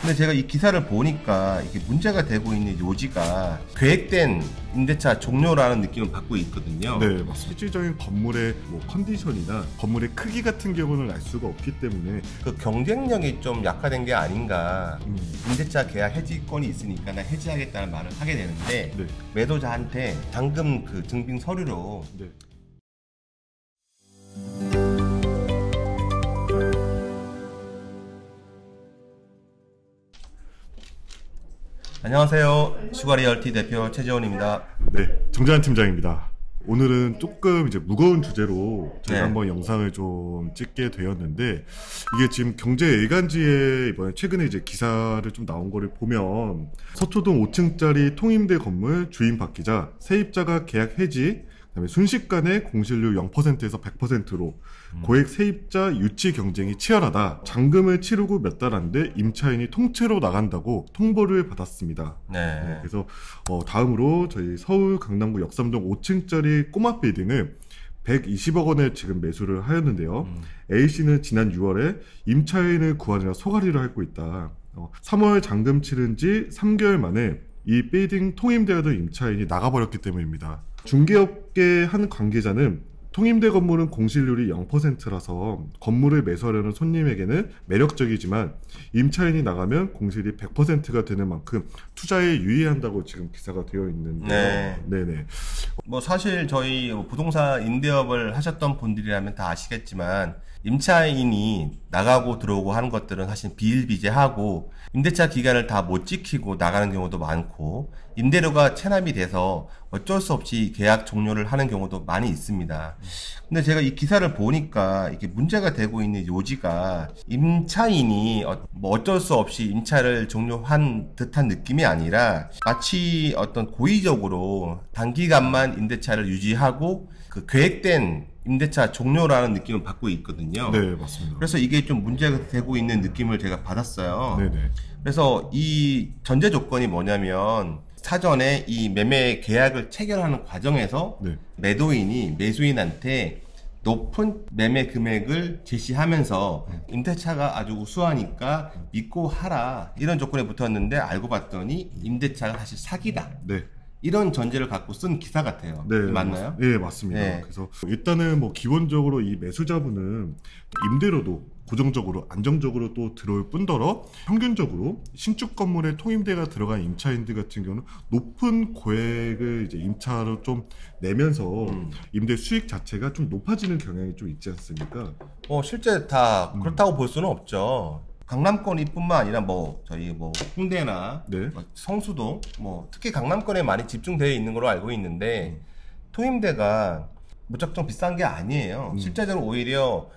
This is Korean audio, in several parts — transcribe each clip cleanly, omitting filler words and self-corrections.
근데 제가 이 기사를 보니까 이게 문제가 되고 있는 요지가 계획된 임대차 종료라는 느낌을 받고 있거든요. 네, 맞습니다. 실질적인 건물의 컨디션이나 건물의 크기 같은 경우는 알 수가 없기 때문에 그 경쟁력이 좀 약화된 게 아닌가. 임대차 계약 해지권이 있으니까 나 해지하겠다는 말을 하게 되는데 네. 매도자한테 잔금 그 증빙 서류로 네. 안녕하세요. 슈가리얼티 대표 최재원입니다. 네, 정재환 팀장입니다. 오늘은 조금 이제 무거운 주제로 제가 네. 한번 영상을 좀 찍게 되었는데, 이게 지금 경제일간지에 이번에 최근에 이제 기사를 좀 나온 거를 보면, 서초동 5층짜리 통임대 건물 주인 바뀌자 세입자가 계약 해지, 그다음에 순식간에 공실률 0%에서 100%로 고액 세입자 유치 경쟁이 치열하다. 잔금을 치르고 몇 달 안 돼 임차인이 통째로 나간다고 통보를 받았습니다. 네. 그래서 다음으로 저희 서울 강남구 역삼동 5층짜리 꼬마 빌딩을 120억 원에 지금 매수를 하였는데요. A씨는 지난 6월에 임차인을 구하느라 소가리를 앓고 있다. 3월 잔금 치른 지 3개월 만에 이 빌딩 통임되었던 임차인이 나가버렸기 때문입니다. 중개업계 한 관계자는 통임대 건물은 공실률이 0%라서 건물을 매수하려는 손님에게는 매력적이지만 임차인이 나가면 공실이 100%가 되는 만큼 투자에 유의한다고 지금 기사가 되어 있는데요. 네. 네네. 뭐 사실 저희 부동산 임대업을 하셨던 분들이라면 다 아시겠지만 임차인이 나가고 들어오고 하는 것들은 사실 비일비재하고 임대차 기간을 다 못 지키고 나가는 경우도 많고 임대료가 체납이 돼서 어쩔 수 없이 계약 종료를 하는 경우도 많이 있습니다. 근데 제가 이 기사를 보니까 이게 문제가 되고 있는 요지가 임차인이 어쩔 수 없이 임차를 종료한 듯한 느낌이 아니라 마치 어떤 고의적으로 단기간만 임대차를 유지하고 그 계획된 임대차 종료라는 느낌을 받고 있거든요. 네, 맞습니다. 그래서 이게 좀 문제가 되고 있는 느낌을 제가 받았어요. 네네. 그래서 이 전제 조건이 뭐냐면 사전에 이 매매 계약을 체결하는 과정에서 네. 매도인이 매수인한테 높은 매매 금액을 제시하면서 임대차가 아주 우수하니까 믿고 하라 이런 조건에 붙었는데 알고 봤더니 임대차가 사실 사기다. 네. 이런 전제를 갖고 쓴 기사 같아요. 네, 맞나요? 네, 맞습니다. 네. 그래서 일단은 기본적으로 이 매수자분은 임대료도 고정적으로 안정적으로 또 들어올 뿐더러 평균적으로 신축 건물에 통임대가 들어간 임차인들 같은 경우는 높은 고액을 이제 임차로 좀 내면서 임대 수익 자체가 좀 높아지는 경향이 좀 있지 않습니까? 실제 다 그렇다고 볼 수는 없죠. 강남권이뿐만 아니라 저희 홍대나 네. 성수동 특히 강남권에 많이 집중되어 있는 걸로 알고 있는데 통임대가 무작정 비싼 게 아니에요. 실제적으로 오히려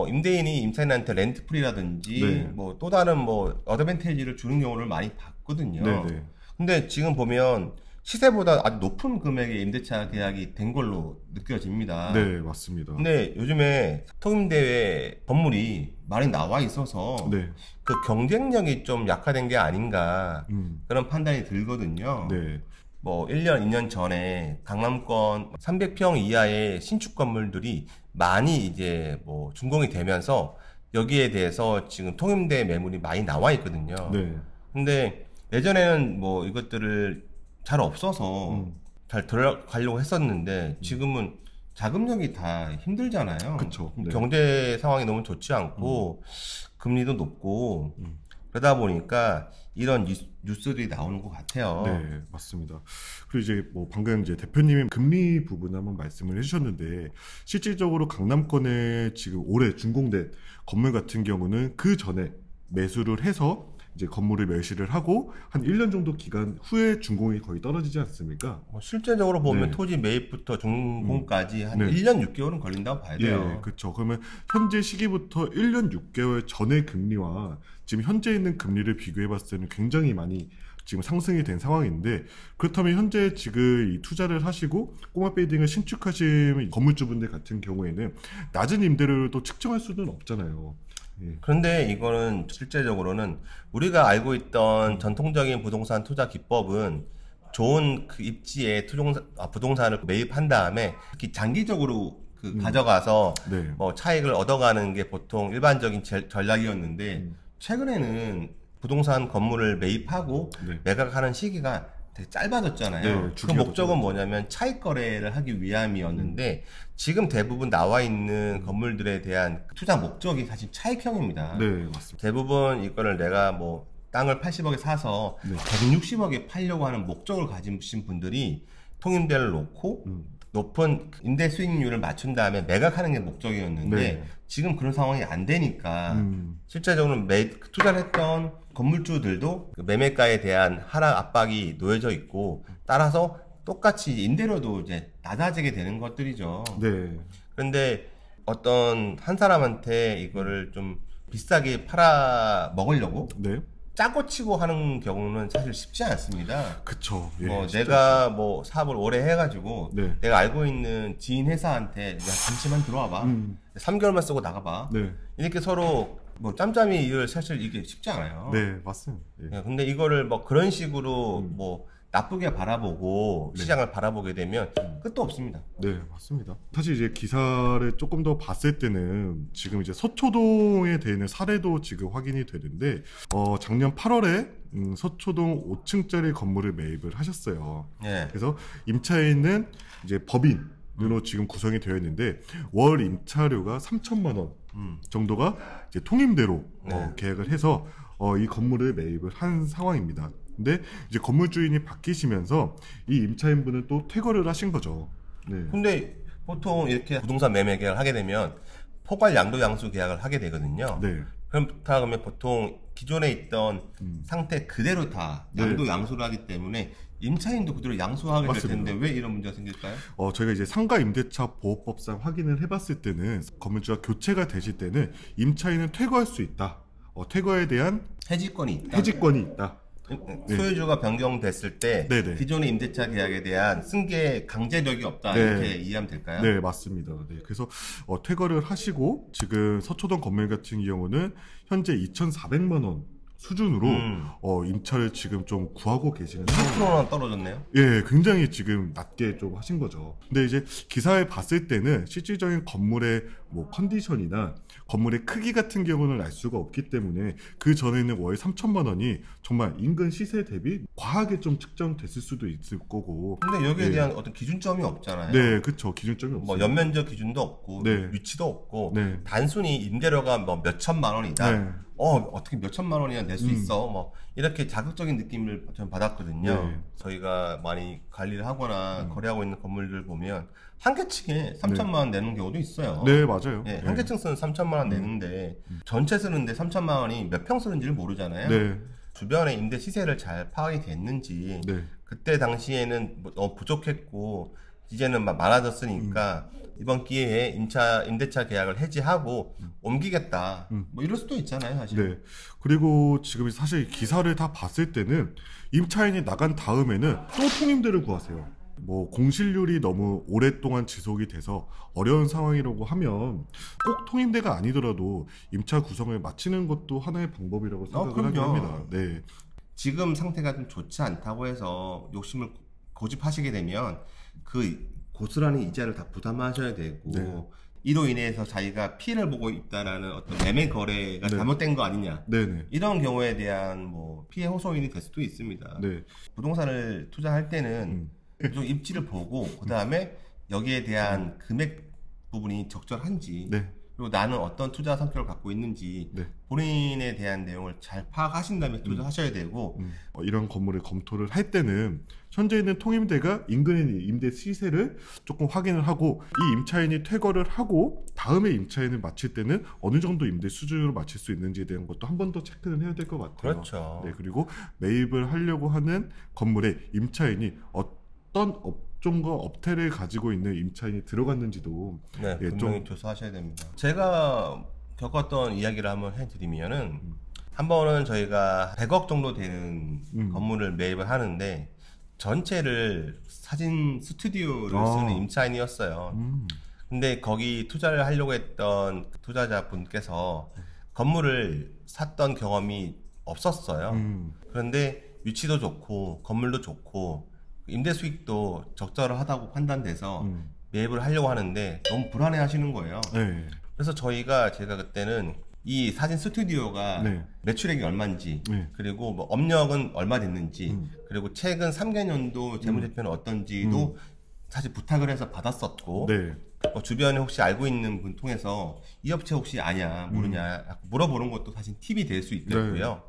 임대인이 임차인한테 렌트프리라든지 네. 또 다른 어드밴티지를 주는 경우를 많이 봤거든요. 네네. 근데 지금 보면 시세보다 아주 높은 금액의 임대차 계약이 된 걸로 느껴집니다. 네, 맞습니다. 근데 요즘에 통임대 건물이 많이 나와 있어서 네. 그 경쟁력이 좀 약화된 게 아닌가 그런 판단이 들거든요. 네. 1년, 2년 전에 강남권 300평 이하의 신축 건물들이 많이 이제 준공이 되면서 여기에 대해서 지금 통임대 매물이 많이 나와 있거든요. 네. 근데 예전에는 이것들을 잘 없어서 잘 들어가려고 했었는데 지금은 자금력이 다 힘들잖아요. 그쵸. 네. 경제 상황이 너무 좋지 않고 금리도 높고 그러다 보니까 이런 뉴스들이 나오는 것 같아요. 네, 맞습니다. 그리고 이제 방금 이제 대표님이 금리 부분 한번 말씀을 해주셨는데 실질적으로 강남권에 지금 올해 준공된 건물 같은 경우는 그 전에 매수를 해서 이제 건물을 매수를 하고 한 1년 정도 기간 후에 준공이 거의 떨어지지 않습니까? 실제적으로 보면 네. 토지 매입부터 준공까지 한 네. 1년 6개월은 걸린다고 봐야 돼요. 예, 그렇죠. 그러면 현재 시기부터 1년 6개월 전의 금리와 지금 현재 있는 금리를 비교해 봤을 때는 굉장히 많이 지금 상승이 된 상황인데 그렇다면 현재 지금 이 투자를 하시고 꼬마 빌딩을 신축하신 건물주분들 같은 경우에는 낮은 임대료를 또 측정할 수는 없잖아요. 예. 그런데 이거는 실제적으로는 우리가 알고 있던 전통적인 부동산 투자 기법은 좋은 그 입지에 부동산을 매입한 다음에 특히 장기적으로 가져가서 네. 차익을 얻어가는 게 보통 일반적인 전략이었는데 최근에는 부동산 건물을 매입하고 네. 매각하는 시기가 되게 짧아졌잖아요. 네, 그 주기가 목적은 뭐냐면 차익 거래를 하기 위함이었는데 지금 대부분 나와 있는 건물들에 대한 투자 목적이 사실 차익형입니다. 네, 맞습니다. 대부분 이거를 내가 뭐 땅을 80억에 사서 네. 160억에 팔려고 하는 목적을 가지신 분들이 통임대를 놓고 높은 임대 수익률을 맞춘 다음에 매각하는 게 목적이었는데 네. 지금 그런 상황이 안 되니까 실제적으로 투자를 했던 건물주들도 그 매매가에 대한 하락 압박이 놓여져 있고 따라서 똑같이 임대료도 이제 낮아지게 되는 것들이죠. 네. 그런데 어떤 한 사람한테 이거를 좀 비싸게 팔아 먹으려고 네. 짜고 치고 하는 경우는 사실 쉽지 않습니다. 그쵸. 예, 뭐 진짜. 내가 뭐 사업을 오래 해가지고 네. 내가 알고 있는 지인 회사한테 야 잠시만 들어와봐 3개월만 쓰고 나가봐 네. 이렇게 서로 뭐 짬짬이 일을 사실 이게 쉽지 않아요. 네, 맞습니다. 예. 예, 근데 이거를 뭐 그런 식으로 뭐 나쁘게 바라보고 시장을 바라보게 되면 끝도 없습니다. 네, 맞습니다. 사실 이제 기사를 조금 더 봤을 때는 지금 이제 서초동에 되는 사례도 지금 확인이 되는데, 작년 8월에 서초동 5층짜리 건물을 매입을 하셨어요. 예. 그래서 임차에 있는 이제 법인으로 지금 구성이 되어 있는데, 월 임차료가 3천만 원 정도가 이제 통임대로 네. 계약을 해서 이 건물을 매입을 한 상황입니다. 근데 이제 건물 주인이 바뀌시면서 이 임차인분은 또 퇴거를 하신 거죠. 네. 근데 보통 이렇게 부동산 매매 계약을 하게 되면 포괄 양도 양수 계약을 하게 되거든요. 네. 그렇다 그러면 보통 기존에 있던 상태 그대로 다 네. 양도 양수를 하기 때문에 임차인도 그대로 양수하게 될 맞습니다. 텐데 왜 이런 문제가 생길까요? 저희가 이제 상가 임대차 보호법상 확인을 해봤을 때는 건물주가 교체가 되실 때는 임차인은 퇴거할 수 있다. 퇴거에 대한 해지권이 있다. 해지권이 있다. 소유주가 변경됐을 때 네네. 기존의 임대차 계약에 대한 승계 강제력이 없다 네. 이렇게 이해하면 될까요? 네, 맞습니다. 네, 그래서 퇴거를 하시고 지금 서초동 건물 같은 경우는 현재 2,400만 원 수준으로 임차를 지금 좀 구하고 계시는 상황입니다. 10%나 떨어졌네요. 예, 굉장히 지금 낮게 좀 하신 거죠. 근데 이제 기사에 봤을 때는 실질적인 건물의 뭐 컨디션이나 건물의 크기 같은 경우는 알 수가 없기 때문에 그 전에는 월 3천만 원이 정말 인근 시세 대비 과하게 좀 측정됐을 수도 있을 거고. 근데 여기에 네. 대한 어떤 기준점이 없잖아요. 네, 그쵸. 기준점이 없어요. 뭐 연면적 기준도 없고 네. 위치도 없고 네. 단순히 임대료가 뭐 몇천만 원이다. 네. 어떻게 몇천만 원이나 낼 수 있어? 뭐 이렇게 자극적인 느낌을 좀 받았거든요. 네. 저희가 많이 관리를 하거나 거래하고 있는 건물들 보면 한 개층에 3천만 원 내는 경우도 있어요. 네, 맞아요. 예, 한 개층 쓰는 3천만 원 내는데 전체 쓰는데 3천만 원이 몇 평 쓰는지를 모르잖아요. 네. 주변의 임대 시세를 잘 파악이 됐는지 네. 그때 당시에는 뭐 너무 부족했고 이제는 많아졌으니까 이번 기회에 임대차 계약을 해지하고 옮기겠다. 뭐 이럴 수도 있잖아요, 사실. 네. 그리고 지금 사실 기사를 다 봤을 때는 임차인이 나간 다음에는 또 통임대를 구하세요. 뭐 공실률이 너무 오랫동안 지속이 돼서 어려운 상황이라고 하면 꼭 통임대가 아니더라도 임차 구성을 마치는 것도 하나의 방법이라고 생각을 하긴 그럼요. 합니다. 네. 지금 상태가 좀 좋지 않다고 해서 욕심을 고집하시게 되면 그 고스란히 이자를 다 부담하셔야 되고 네. 이로 인해서 자기가 피해를 보고 있다라는 어떤 매매 거래가 네. 잘못된 거 아니냐. 네네. 이런 경우에 대한 뭐 피해 호소인이 될 수도 있습니다. 네. 부동산을 투자할 때는 좀 입지를 보고 그 다음에 여기에 대한 금액 부분이 적절한지 네. 그리고 나는 어떤 투자 성격을 갖고 있는지 네. 본인에 대한 내용을 잘 파악하신 다음에 투자하셔야 되고 이런 건물을 검토를 할 때는 현재 있는 통임대가 인근의 임대 시세를 조금 확인을 하고 이 임차인이 퇴거를 하고 다음에 임차인을 마칠 때는 어느 정도 임대 수준으로 마칠 수 있는지에 대한 것도 한 번 더 체크는 해야 될 것 같아요. 그렇죠. 네, 그리고 매입을 하려고 하는 건물에 임차인이 어떤 업종과 업태를 가지고 있는 임차인이 들어갔는지도 네, 예, 분명히 좀 조사하셔야 됩니다. 제가 겪었던 이야기를 한번 해드리면은 한 번은 저희가 100억 정도 되는 건물을 매입을 하는데 전체를 사진 스튜디오를 쓰는 임차인이었어요. 근데 거기 투자를 하려고 했던 투자자분께서 건물을 샀던 경험이 없었어요. 그런데 위치도 좋고 건물도 좋고 임대 수익도 적절하다고 판단돼서 매입을 하려고 하는데 너무 불안해 하시는 거예요. 네. 그래서 제가 그때는 이 사진 스튜디오가 네. 매출액이 얼마인지, 네. 그리고 뭐 업력은 얼마 됐는지, 그리고 최근 3개년도 재무제표는 어떤지도 사실 부탁을 해서 받았었고, 네. 주변에 혹시 알고 있는 분 통해서 이 업체 혹시 아냐, 모르냐, 물어보는 것도 사실 팁이 될 수 있겠고요.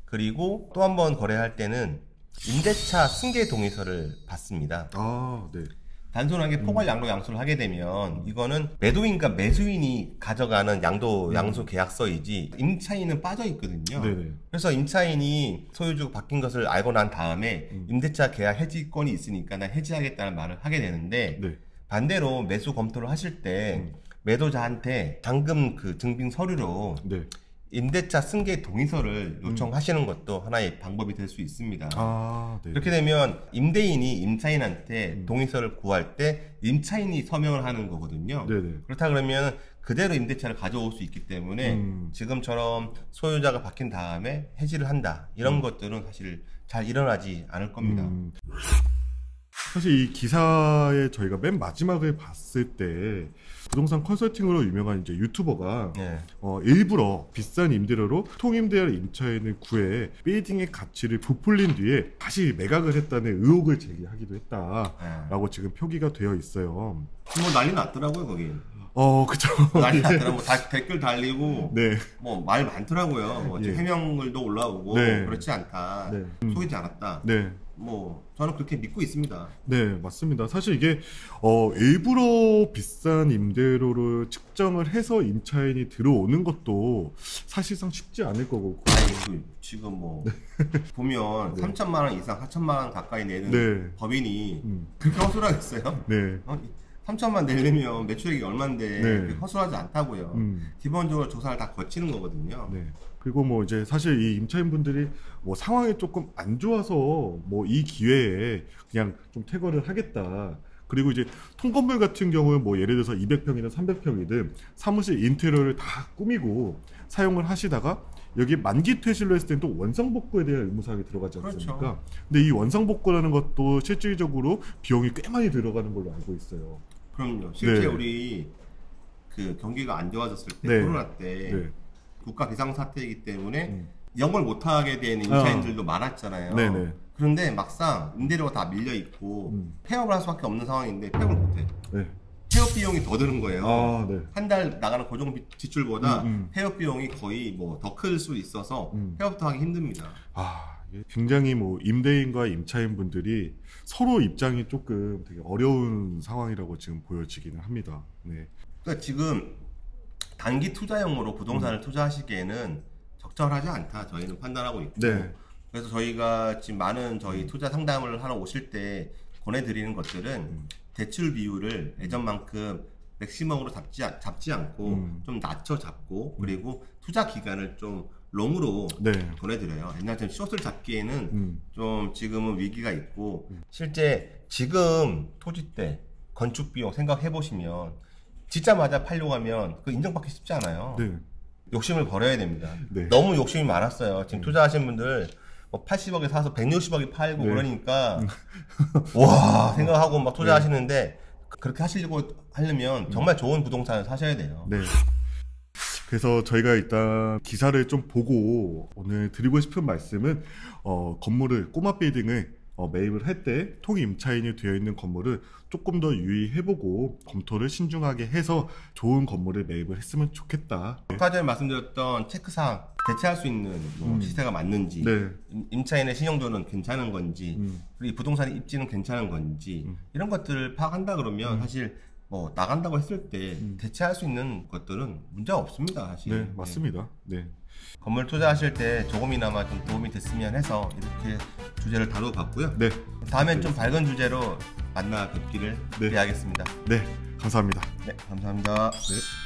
그리고 또 한 번 거래할 때는 임대차 승계 동의서를 받습니다. 아, 네. 단순하게 포괄 양도 양수를 하게 되면 이거는 매도인과 매수인이 가져가는 양수 계약서이지 임차인은 빠져 있거든요. 네네. 그래서 임차인이 소유주가 바뀐 것을 알고 난 다음에 임대차 계약 해지권이 있으니까 난 해지하겠다는 말을 하게 되는데, 네. 반대로 매수 검토를 하실 때 매도자한테 잔금 그 증빙 서류로 네. 임대차 승계 동의서를 요청하시는 것도 하나의 방법이 될 수 있습니다. 아, 네. 그렇게 되면 임대인이 임차인한테 동의서를 구할 때 임차인이 서명을 하는 거거든요. 네네. 그렇다 그러면 그대로 임대차를 가져올 수 있기 때문에 지금처럼 소유자가 바뀐 다음에 해지를 한다, 이런 것들은 사실 잘 일어나지 않을 겁니다. 사실 이 기사에 저희가 맨 마지막에 봤을 때 부동산 컨설팅으로 유명한 이제 유튜버가 네. 일부러 비싼 임대료로 통임대할 임차인을 구해 빌딩의 가치를 부풀린 뒤에 다시 매각을 했다는 의혹을 제기하기도 했다라고 지금 표기가 되어 있어요. 뭐 난리 났더라고요, 거기. 그쵸. 난리 났더라고. 다 댓글 달리고, 네. 뭐 말 많더라고요. 뭐 예. 해명글도 올라오고, 네. 그렇지 않다, 네. 속이지 않았다. 네. 뭐 저는 그렇게 믿고 있습니다. 네, 맞습니다. 사실 이게 일부러 비싼 임대료를 측정을 해서 임차인이 들어오는 것도 사실상 쉽지 않을 거고. 아니, 지금 뭐 보면 3천만 원 이상, 4천만 원 가까이 내는 네. 법인이 그렇게 허술하겠어요? 네. 3천만 내려면 매출액이 얼만데 네. 그렇게 허술하지 않다고요. 기본적으로 조사를 다 거치는 거거든요. 네. 그리고 뭐 이제 사실 이 임차인분들이 뭐 상황이 조금 안 좋아서 뭐 이 기회에 그냥 좀 퇴거를 하겠다. 그리고 이제 통건물 같은 경우는 뭐 예를 들어서 200평이든 300평이든 사무실 인테리어를 다 꾸미고 사용을 하시다가 여기 만기 퇴실로 했을 때는 또 원상복구에 대한 의무사항이 들어가지 않습니까? 그렇죠. 근데 이 원상복구라는 것도 실질적으로 비용이 꽤 많이 들어가는 걸로 알고 있어요. 그럼요. 실제 네. 우리 그 경기가 안 좋아졌을 때, 네. 코로나 때 네. 국가 비상사태이기 때문에 영업을 못하게 되는 임차인들도 많았잖아요. 네네. 그런데 막상 임대료가 다 밀려 있고 폐업을 할 수밖에 없는 상황인데 폐업을 못해. 네. 폐업 비용이 더 드는 거예요. 아, 네. 한 달 나가는 고정 지출보다 폐업 비용이 거의 뭐 더 클 수 있어서 폐업도 하기 힘듭니다. 아, 이게 굉장히 뭐 임대인과 임차인 분들이 서로 입장이 조금 되게 어려운 상황이라고 지금 보여지기는 합니다. 네. 그러니까 지금 단기 투자용으로 부동산을 투자하시기에는 적절하지 않다, 저희는 판단하고 있고. 네. 그래서 저희가 지금 많은 저희 투자 상담을 하러 오실 때 권해드리는 것들은 대출 비율을 예전만큼 맥시멈으로 잡지 않고 좀 낮춰 잡고, 그리고 투자 기간을 좀 롱으로 네. 권해드려요. 옛날처럼 숏을 잡기에는 좀 지금은 위기가 있고, 실제 지금 토지대 건축 비용 생각해 보시면 짓자마자 팔려고 하면 그 인정받기 쉽지 않아요. 네. 욕심을 버려야 됩니다. 네. 너무 욕심이 많았어요. 지금 투자하신 분들 뭐 80억에 사서 160억에 팔고 네. 그러니까 와 생각하고 막 투자하시는데, 그렇게 하려면 정말 좋은 부동산을 사셔야 돼요. 네. 그래서 저희가 일단 기사를 좀 보고 오늘 드리고 싶은 말씀은 건물을 꼬마 빌딩을 매입을 할 때 통임차인이 되어 있는 건물을 조금 더 유의해보고 검토를 신중하게 해서 좋은 건물을 매입을 했으면 좋겠다. 아까 전에 말씀드렸던 체크사항, 대체할 수 있는 뭐 시세가 맞는지, 네. 임차인의 신용도는 괜찮은 건지, 그리고 이 부동산의 입지는 괜찮은 건지, 이런 것들을 파악한다 그러면 사실 뭐 나간다고 했을 때 대체할 수 있는 것들은 문제가 없습니다, 사실. 네, 맞습니다. 네. 건물 투자하실 때 조금이나마 좀 도움이 됐으면 해서 이렇게 주제를 다뤄봤고요. 네. 다음엔 좀 밝은 주제로 만나 뵙기를 네. 기대하겠습니다. 네. 감사합니다. 네, 감사합니다. 네.